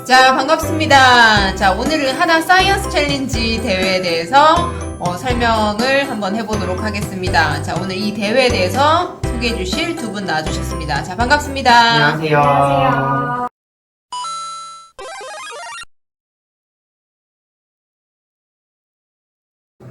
자, 반갑습니다. 자, 오늘은 하나 사이언스 챌린지 대회에 대해서 설명을 한번 해보도록 하겠습니다. 자, 오늘 이 대회에 대해서 소개해 주실 두 분 나와주셨습니다. 자, 반갑습니다. 안녕하세요. 안녕하세요.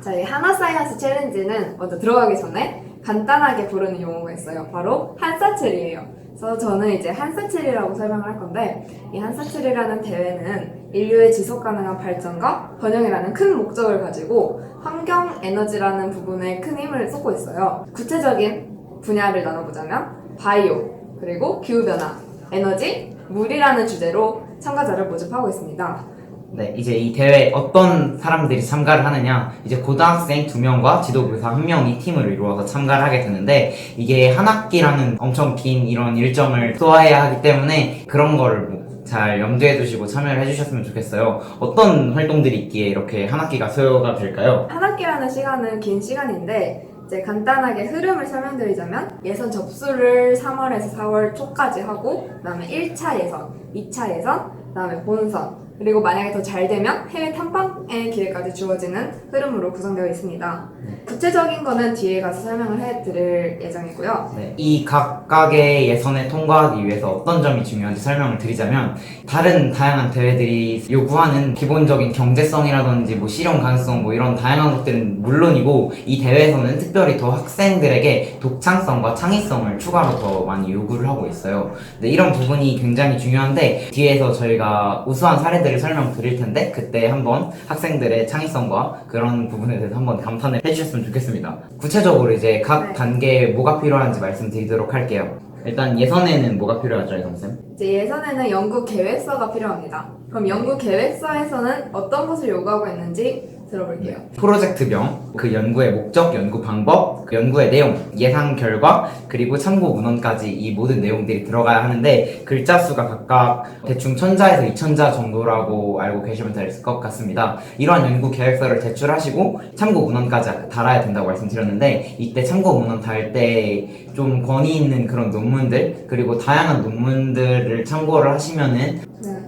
자, 이 하나 사이언스 챌린지는 먼저 들어가기 전에 간단하게 부르는 용어가 있어요. 바로 한사첼이에요. 그래서 저는 이제 한사첼이라고 설명을 할 건데, 이 한사첼이라는 대회는 인류의 지속 가능한 발전과 번영이라는 큰 목적을 가지고 환경 에너지라는 부분에 큰 힘을 쏟고 있어요. 구체적인 분야를 나눠보자면 바이오, 그리고 기후변화, 에너지, 물이라는 주제로 참가자를 모집하고 있습니다. 네, 이제 이 대회에 어떤 사람들이 참가를 하느냐, 이제 고등학생 2명과 지도교사 1명이 팀을 이루어서 참가를 하게 되는데, 이게 한 학기라는 엄청 긴 이런 일정을 소화해야 하기 때문에 그런 거를 잘 염두에 두시고 참여를 해주셨으면 좋겠어요. 어떤 활동들이 있기에 이렇게 한 학기가 소요가 될까요? 한 학기라는 시간은 긴 시간인데, 이제 간단하게 흐름을 설명드리자면, 예선 접수를 3월에서 4월 초까지 하고, 그 다음에 1차 예선, 2차 예선, 그 다음에 본선, 그리고 만약에 더 잘 되면 해외 탐방의 기회까지 주어지는 흐름으로 구성되어 있습니다. 구체적인 거는 뒤에 가서 설명을 해드릴 예정이고요. 네, 이 각각의 예선에 통과하기 위해서 어떤 점이 중요한지 설명을 드리자면, 다른 다양한 대회들이 요구하는 기본적인 경제성이라든지 뭐 실용 가능성 뭐 이런 다양한 것들은 물론이고, 이 대회에서는 특별히 더 학생들에게 독창성과 창의성을 추가로 더 많이 요구를 하고 있어요. 네, 이런 부분이 굉장히 중요한데, 뒤에서 저희가 우수한 사례들을 설명드릴 텐데, 그때 한번 학생들의 창의성과 그런 부분에 대해서 한번 감탄을 해주셨으면 좋겠습니다. 구체적으로 이제 각 단계에 뭐가 필요한지 말씀드리도록 할게요. 일단 예선에는 뭐가 필요하죠, 예선쌤? 이제 예선에는 연구 계획서가 필요합니다. 그럼 연구 계획서에서는 어떤 것을 요구하고 있는지 들어볼게요. 프로젝트명, 그 연구의 목적, 연구 방법, 그 연구의 내용, 예상 결과, 그리고 참고 문헌까지 이 모든 내용들이 들어가야 하는데, 글자 수가 각각 대충 1000자에서 2000자 정도라고 알고 계시면 될 것 같습니다. 이러한 연구 계획서를 제출하시고 참고 문헌까지 달아야 된다고 말씀드렸는데, 이때 참고 문헌 달 때 좀 권위 있는 그런 논문들, 그리고 다양한 논문들을 참고를 하시면은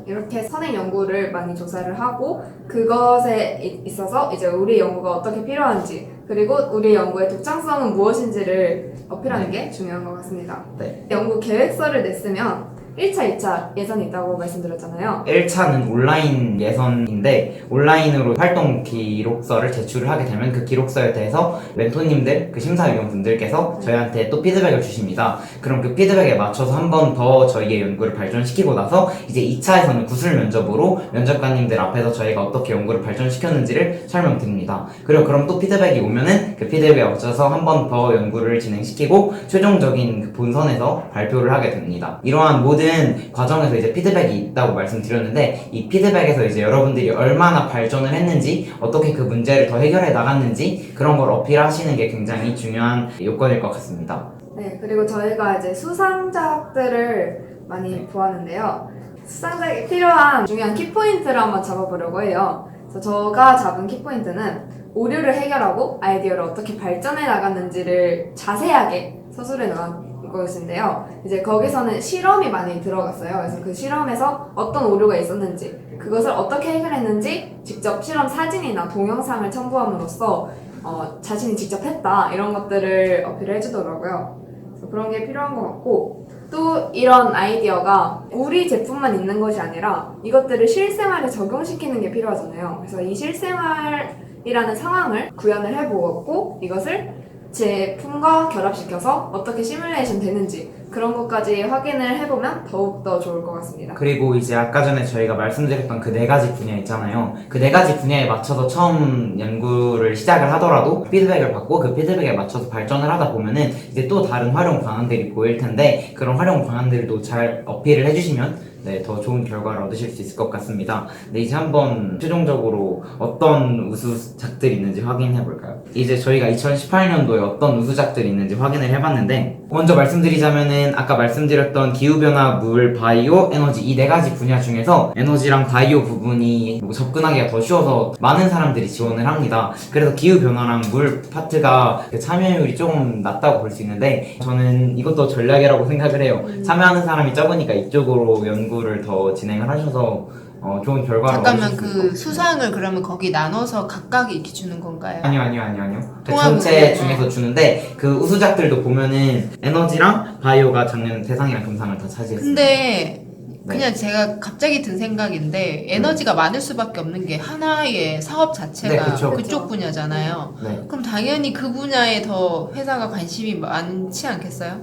이렇게 선행 연구를 많이 조사를 하고, 그것에 있어서 이제 우리 연구가 어떻게 필요한지, 그리고 우리 연구의 독창성은 무엇인지를 어필하는 게 중요한 것 같습니다. 네. 연구 계획서를 냈으면 1차, 2차 예선이 있다고 말씀드렸잖아요. 1차는 온라인 예선인데, 온라인으로 활동 기록서를 제출을 하게 되면 그 기록서에 대해서 멘토님들, 그 심사위원분들께서 저희한테 또 피드백을 주십니다. 그럼 그 피드백에 맞춰서 한 번 더 저희의 연구를 발전시키고 나서 이제 2차에서는 구술 면접으로 면접관님들 앞에서 저희가 어떻게 연구를 발전시켰는지를 설명드립니다. 그리고 그럼 또 피드백이 오면은 그 피드백에 맞춰서 한 번 더 연구를 진행시키고 최종적인 그 본선에서 발표를 하게 됩니다. 이러한 모든 과정에서 이제 피드백이 있다고 말씀드렸는데, 이 피드백에서 이제 여러분들이 얼마나 발전을 했는지, 어떻게 그 문제를 더 해결해 나갔는지, 그런 걸 어필하시는 게 굉장히 중요한 요건일 것 같습니다. 네, 그리고 저희가 이제 수상작들을 많이 보았는데요. 수상작에 필요한 중요한 키포인트를 한번 잡아보려고 해요. 그래서 제가 잡은 키포인트는 오류를 해결하고 아이디어를 어떻게 발전해 나갔는지를 자세하게 서술해 놓은 것인데요. 이제 거기서는 실험이 많이 들어갔어요. 그래서 그 실험에서 어떤 오류가 있었는지, 그것을 어떻게 해결했는지 직접 실험 사진이나 동영상을 첨부함으로써 자신이 직접 했다, 이런 것들을 어필을 해주더라고요. 그래서 그런 게 필요한 것 같고, 또 이런 아이디어가 우리 제품만 있는 것이 아니라 이것들을 실생활에 적용시키는 게 필요하잖아요. 그래서 이 실생활이라는 상황을 구현을 해보고, 이것을 제품과 결합시켜서 어떻게 시뮬레이션 되는지, 그런 것까지 확인을 해보면 더욱더 좋을 것 같습니다. 그리고 이제 아까 전에 저희가 말씀드렸던 그 4가지 분야 있잖아요. 그 4가지 분야에 맞춰서 처음 연구를 시작을 하더라도 피드백을 받고 그 피드백에 맞춰서 발전을 하다 보면은 이제 또 다른 활용 방안들이 보일 텐데, 그런 활용 방안들도 잘 어필을 해주시면 더 좋은 결과를 얻으실 수 있을 것 같습니다. 네, 이제 한번 최종적으로 어떤 우수작들이 있는지 확인해 볼까요? 이제 저희가 2018년도에 어떤 우수작들이 있는지 확인을 해봤는데, 먼저 말씀드리자면은 아까 말씀드렸던 기후변화, 물, 바이오, 에너지, 이 4가지 분야 중에서 에너지랑 바이오 부분이 접근하기가 더 쉬워서 많은 사람들이 지원을 합니다. 그래서 기후변화랑 물 파트가 참여율이 조금 낮다고 볼 수 있는데, 저는 이것도 전략이라고 생각을 해요. 참여하는 사람이 적으니까 이쪽으로 연구를 더 진행을 하셔서 좋은 결과를 잠깐만 얻으실 수 그 있고. 수상을 그러면 거기 나눠서 각각 이렇게 주는 건가요? 아니요. 그 통합 전체 무대. 중에서 주는데 그 우수작들도 보면은 에너지랑 바이오가 작년 대상이랑 금상을 다 차지했습니다. 근데 네. 그냥 제가 갑자기 든 생각인데 에너지가 많을 수밖에 없는 게 하나의 사업 자체가 네, 그쵸. 그쪽 분야잖아요. 네. 그럼 당연히 그 분야에 더 회사가 관심이 많지 않겠어요?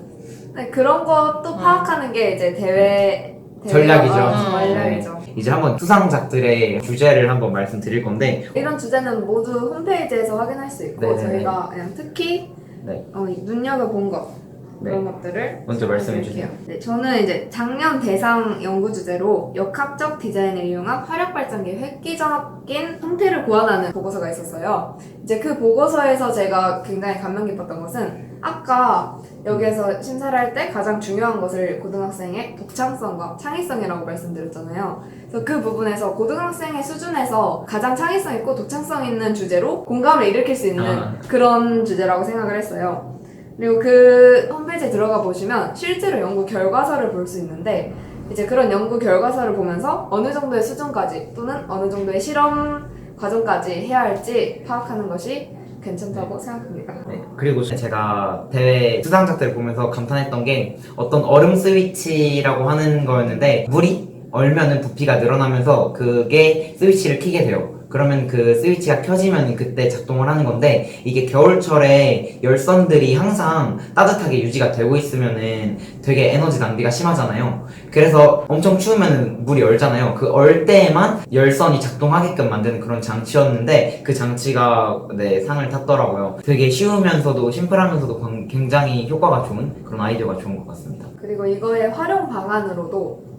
네, 그런 것도 파악하는 게 이제 대회 전략이죠. 전략이죠. 네. 이제 한번 수상작들의 주제를 한번 말씀드릴 건데 이런 주제는 모두 홈페이지에서 확인할 수 있고 네네네. 저희가 그냥 특히 네. 눈여겨본 것 그런 것들을 먼저 말씀해 주세요. 네, 저는 이제 작년 대상 연구 주제로 역학적 디자인을 이용한 화력 발전기 획기적인 형태를 고안하는 보고서가 있었어요. 이제 그 보고서에서 제가 굉장히 감명 깊었던 것은 아까 여기에서 심사를 할 때 가장 중요한 것을 고등학생의 독창성과 창의성이라고 말씀드렸잖아요. 그래서 그 부분에서 고등학생의 수준에서 가장 창의성 있고 독창성 있는 주제로 공감을 일으킬 수 있는 그런 주제라고 생각을 했어요. 그리고 그 홈페이지에 들어가 보시면 실제로 연구 결과서를 볼 수 있는데 이제 그런 연구 결과서를 보면서 어느 정도의 수준까지 또는 어느 정도의 실험 과정까지 해야 할지 파악하는 것이 괜찮다고 생각합니다. 네. 그리고 제가 대회 수상작들을 보면서 감탄했던 게 어떤 얼음 스위치라고 하는 거였는데 물이 얼면은 부피가 늘어나면서 그게 스위치를 켜게 돼요. 그러면 그 스위치가 켜지면 그때 작동을 하는 건데 이게 겨울철에 열선들이 항상 따뜻하게 유지가 되고 있으면은 되게 에너지 낭비가 심하잖아요. 그래서 엄청 추우면 물이 얼잖아요. 그 얼 때에만 열선이 작동하게끔 만드는 그런 장치였는데 그 장치가 네, 상을 탔더라고요. 되게 쉬우면서도 심플하면서도 굉장히 효과가 좋은 그런 아이디어가 좋은 것 같습니다. 그리고 이거의 활용 방안으로도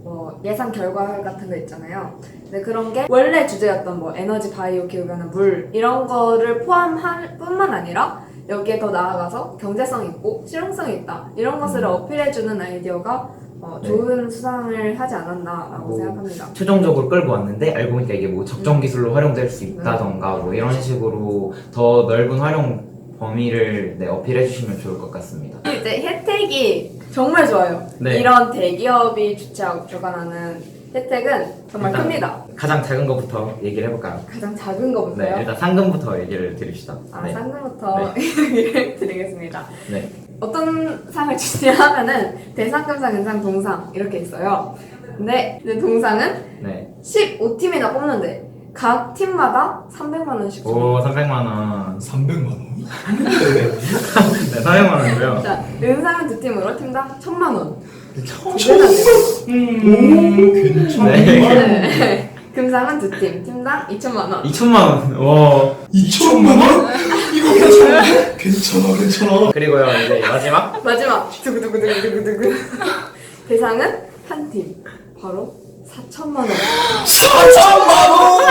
예상 결과 같은 거 있잖아요. 근데 그런 게 원래 주제였던 에너지, 바이오, 기후변화, 물 이런 거를 포함할 뿐만 아니라 여기에 더 나아가서 경제성 있고 실용성이 있다 이런 것을 어필해주는 아이디어가 좋은 수상을 하지 않았나라고 생각합니다. 최종적으로 끌고 왔는데 알고 보니까 이게 뭐 적정 기술로 활용될 수 있다던가 뭐 이런 식으로 더 넓은 활용 범위를 어필해 주시면 좋을 것 같습니다. 이제 혜택이 정말 좋아요. 네. 이런 대기업이 주최하고 주관하는 혜택은 정말 일단 큽니다. 가장 작은 것부터 얘기를 해볼까요? 가장 작은 거부터요. 네, 일단 상금부터 얘기를 드립시다. 네. 상금부터 얘기를 드리겠습니다. 네. 어떤 상을 주냐 하면은 대상금상, 은상, 동상 이렇게 있어요. 근데 이제 동상은 네. 15팀이나 뽑는데 각 팀마다 300만 원씩 줍니다. 오, 300만원. 300만 원? 네, 400만원이고요. 자, 은상은 두 팀으로 팀당 1,000만 원. 괜찮아. 네. 금상은 두 팀, 팀당 2,000만 원. 2천만원. 와. 2천만 원? 이거 괜찮아. 괜찮아. 그리고요, 이제 마지막. 마지막 두구두구두구두구두구 대상은 한 팀, 바로 4,000만 원. 4천만 원!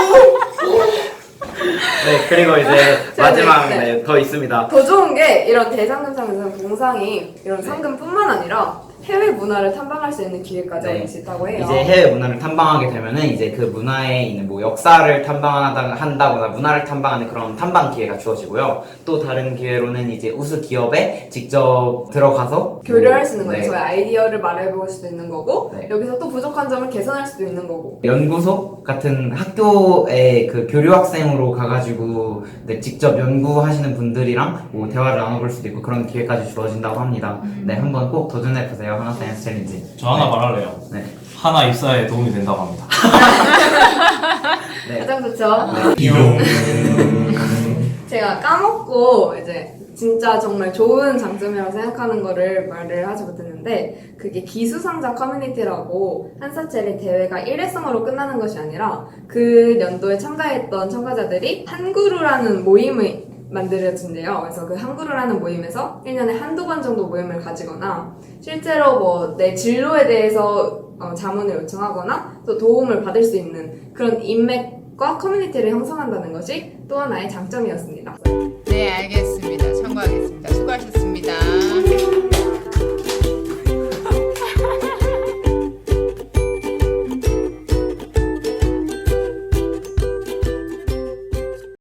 네, 그리고 이제 마지막 더 있습니다. 더 좋은 게 이런 대상금상에서는 동상이 이런 상금뿐만 아니라 해외 문화를 탐방할 수 있는 기회까지 얻을 수 있다고 해요. 이제 해외 문화를 탐방하게 되면은 이제 그 문화에 있는 뭐 역사를 탐방한다거나 문화를 탐방하는 그런 탐방 기회가 주어지고요. 또 다른 기회로는 이제 우수 기업에 직접 들어가서 교류할 수 있는 거예요. 네. 저의 아이디어를 말해볼 수도 있는 거고 네. 여기서 또 부족한 점을 개선할 수도 있는 거고. 연구소 같은 학교에 그 교류 학생으로 가가지고 직접 연구하시는 분들이랑 뭐 대화를 나눠볼 수도 있고 그런 기회까지 주어진다고 합니다. 네, 한번 꼭 도전해 보세요. 하나 사이언스 챌린지. 저 하나 말할래요. 네. 하나 입사에 도움이 된다고 합니다. 네. 가장 좋죠. 이용. 제가 까먹고 이제 진짜 정말 좋은 장점이라고 생각하는 거를 말을 하지 못했는데 그게 기수상자 커뮤니티라고 한사체리 대회가 일회성으로 끝나는 것이 아니라 그 연도에 참가했던 참가자들이 한그루라는 모임을 만들어진대요. 그래서 그 한그루라는 모임에서 1년에 한두 번 정도 모임을 가지거나 실제로 내 진로에 대해서 자문을 요청하거나 또 도움을 받을 수 있는 그런 인맥과 커뮤니티를 형성한다는 것이 또 하나의 장점이었습니다. 네, 알겠습니다.